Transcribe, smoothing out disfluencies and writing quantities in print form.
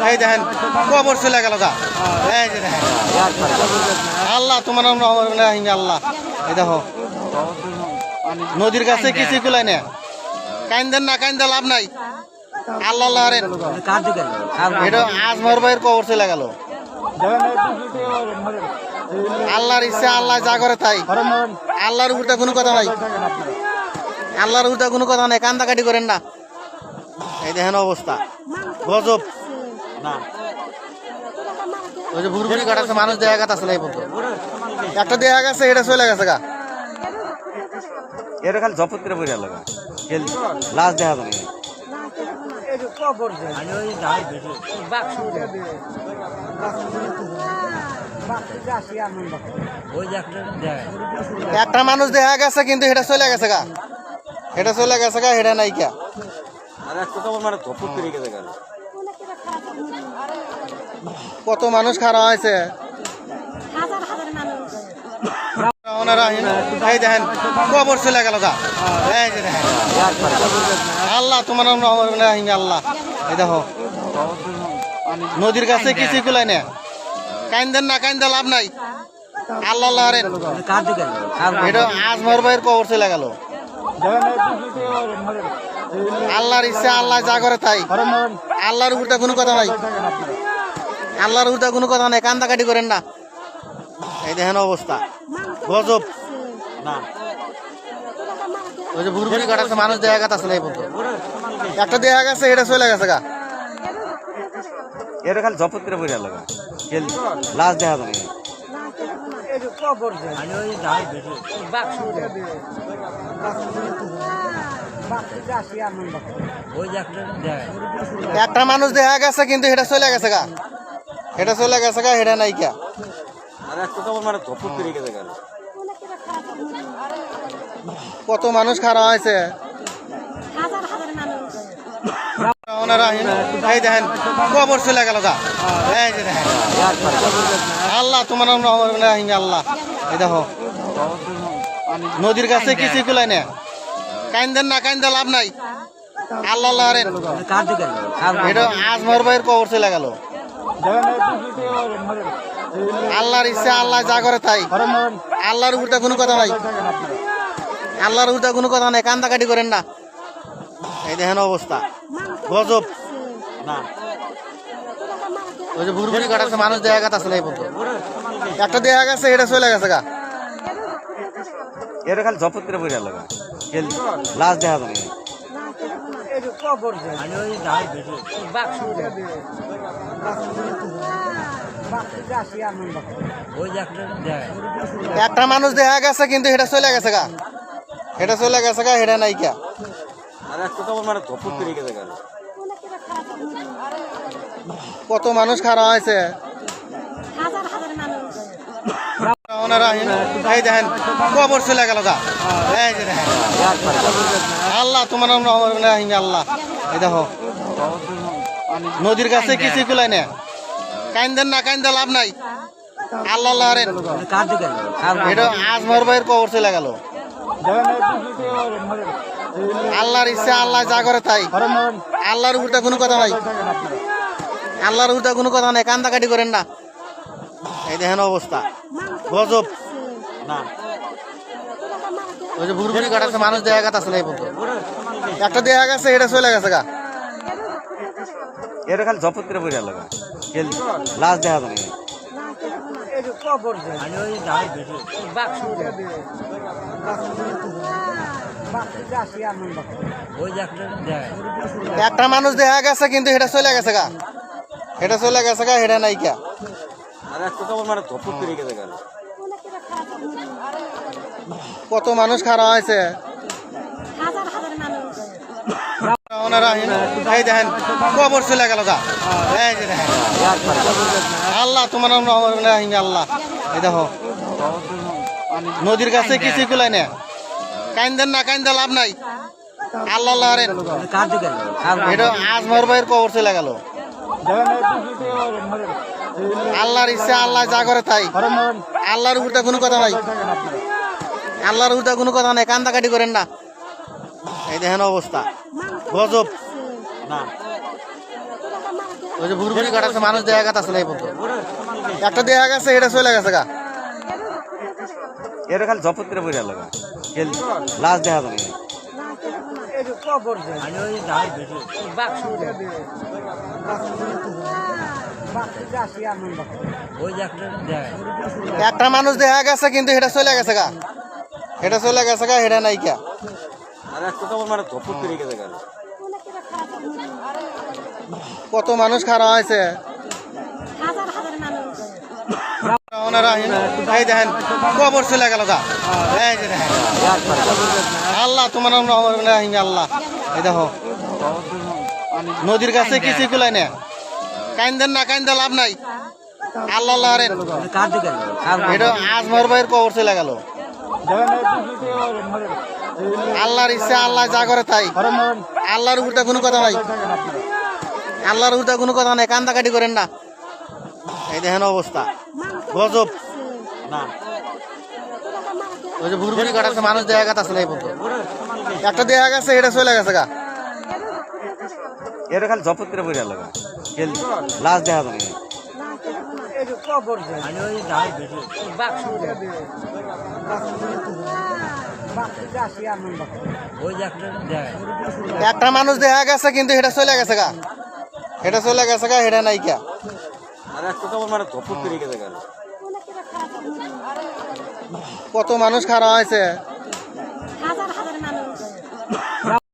এই দেখেন কবর চলে গেল গা। এই যে দেখেন আল্লাহ তোমার আল্লাহ, এই দেখো নদীর কাছে কিছু কুলাই না, কাইন্দেন না, কাইন্দে লাভ নাই। আল্লাহ আল্লাহ আরেন এটা আজমর ভাইয়ের কবর চলে গেল। আল্লাহর ইচ্ছা, আল্লাহ যা করে তাই। আল্লাহর উপরটা কোনো কথা নাই, আল্লাহর উপরটা কোনো কথা নাই, কান্দাকাটি করেন না। এই দেখেন অবস্থা গজব। ওই যে বুড়ি কাটাচ্ছে মানুষ দেখা গেছে না, এই পর্যন্ত একটা দেখা গেছে, এটা চলে গেছে গা। এটা খালি জপত করে বইরা লাগা লাশ দেখা যাবে একটা মানুষ দেখা গেছে, কিন্তু এটা চলে গেছে গা, এটা চলে গেছে গা, এটা নাই কা। আর একটা তো মানে জপত করে গেছে গা। কত মানুষ খারাপ হয়েছে। এই দেখেন কবর চলে গেল গা। এই যে দেখেন আল্লাহ তোমার আল্লাহ, এই দেখো নদীর কাছে কিছু কুলাই না, কাইন্দেন না, কাইন্দে লাভ নাই। আল্লাহ আল্লাহ আরেন এটা আজমর ভাইয়ের কবর চলে গেল। আল্লাহর ইচ্ছা, আল্লাহ যা করে তাই। আল্লাহর উপরটা কোনো কথা নাই, আল্লাহর উপরটা কোনো কথা নাই, কান্দাকাটি করেন না। এই দেখেন অবস্থা গজব। ওই যে বুড়ি কাটাচ্ছে মানুষ দেখা গেছে না, এই পর্যন্ত একটা দেখা গেছে, এটা চলে গেছে গা। এটা খালি জপত করে বইরা লাগা লাশ দেখা যাবে একটা মানুষ দেখা গেছে, কিন্তু এটা চলে গেছে গা, এটা চলে গেছে গা, এটা নাই কা। আর একটা তো মানে জপত করে গেছে গা। কত মানুষ খারাপ হয়েছে। এই দেখেন কবর চলে গেল গা। এই যে দেখেন আল্লাহ তোমার আল্লাহ, এই দেখো নদীর কাছে কিছু কুলাই না, কাইন্দেন না, কাইন্দে লাভ নাই। আল্লাহ আল্লাহ আরেন এটা আজমর ভাইয়ের কবর চলে গেল। আল্লাহর ইচ্ছা, আল্লাহ যা করে তাই। আল্লাহর উপরটা কোনো কথা নাই, আল্লাহর উপরটা কোনো কথা নাই, কান্দাকাটি করেন না। এই দেখেন অবস্থা গজব। ওই যে বুড়ি কাটাচ্ছে মানুষ দেখা গেছে না, এই পর্যন্ত একটা দেখা গেছে, এটা চলে গেছে গা। এটা খালি জপত করে বইরা লাগা লাশ দেখা যাবে একটা মানুষ দেখা গেছে, কিন্তু এটা চলে গেছে গা, এটা চলে গেছে গা, এটা নাই কা। আর একটা তো মানে জপত করে গেছে গা। কত মানুষ খারাপ হয়েছে। এই দেখেন কবর চলে গেল গা। এই যে দেখেন আল্লাহ তোমার আল্লাহ, এই দেখো নদীর কাছে কিছু কুলাই না, কাইন্দেন না, কাইন্দে লাভ নাই। আল্লাহ আল্লাহ আরেন এটা আজমর ভাইয়ের কবর চলে গেল। আল্লাহর ইচ্ছা, আল্লাহ যা করে তাই। আল্লাহর উপরটা কোনো কথা নাই, আল্লাহর উপরটা কোনো কথা নাই, কান্দাকাটি করেন না। এই দেখেন অবস্থা গজব। ওই যে বুড়ি কাটাচ্ছে মানুষ দেখা গেছে না, এই পর্যন্ত একটা দেখা গেছে, এটা চলে গেছে গা। এটা খালি জপত করে বইরা লাগা লাশ দেখা যাবে একটা মানুষ দেখা গেছে, কিন্তু এটা চলে গেছে গা, এটা চলে গেছে গা, এটা নাই কা। আর একটা তো মানে জপত করে গেছে গা। কত মানুষ খারাপ হয়েছে। এই দেখেন কবর চলে গেল গা। এই যে দেখেন আল্লাহ তোমার আল্লাহ, এই দেখো নদীর কাছে কিছু কুলাই না, কাইন্দেন না, কাইন্দে লাভ নাই। আল্লাহ আল্লাহ আরেন এটা আজমর ভাইয়ের কবর চলে গেল। আল্লাহর ইচ্ছা, আল্লাহ যা করে তাই। আল্লাহর উপরটা কোনো কথা নাই, আল্লাহর উপরটা কোনো কথা নাই, কান্দাকাটি করেন না। এই দেখেন অবস্থা গজব। ওই যে ভুরভুরি কাটাচ্ছে মানুষ দেখা গেছে না এই পর্যন্ত একটা দেখা গেছে এটা চলে গেছে গা এটা খালি জপত করে পড়ে লাগা লাশ দেখা যায় না একটা মানুষ দেখা গেছে কিন্তু এটা চলে গেছে গা এটা চলে গেছে গা এটা নাই কে আর একটা তো মানে জপত করে গেছে গেল কত মানুষ খারাপ হয়েছে এই দেখেন কবর চলে গেল গা এই যে দেখেন আল্লাহ তোমার আল্লাহ এই দেখো নদীর কাছে কিছু কুলাই না কাইন্দেন না কাইন্দে লাভ নাই আল্লাহ আল্লাহ আরে এটা আজমর ভাইয়ের কবর চলে গেল আল্লাহর ইচ্ছা আল্লাহ যা করে তাই আল্লাহর উপরটা কোনো কথা নাই আল্লাহর উপরটা কোনো কথা নাই কান্দাকাটি করেন না এই দেখেন অবস্থা গজব না ওই যে ভুরভুরি কাটাচ্ছে মানুষ দেখা গেছে না এই পর্যন্ত একটা দেখা গেছে এটা চলে গেছে গা এটা খালি জপত করে পড়ে লাগা লাশ দেখা যায় না একটা মানুষ দেখা গেছে কিন্তু এটা চলে গেছে গা এটা চলে গেছে গা এটা নাই কে আর একটা তো মানে জপত করে গেছে গেল কত মানুষ খারাপ হয়েছে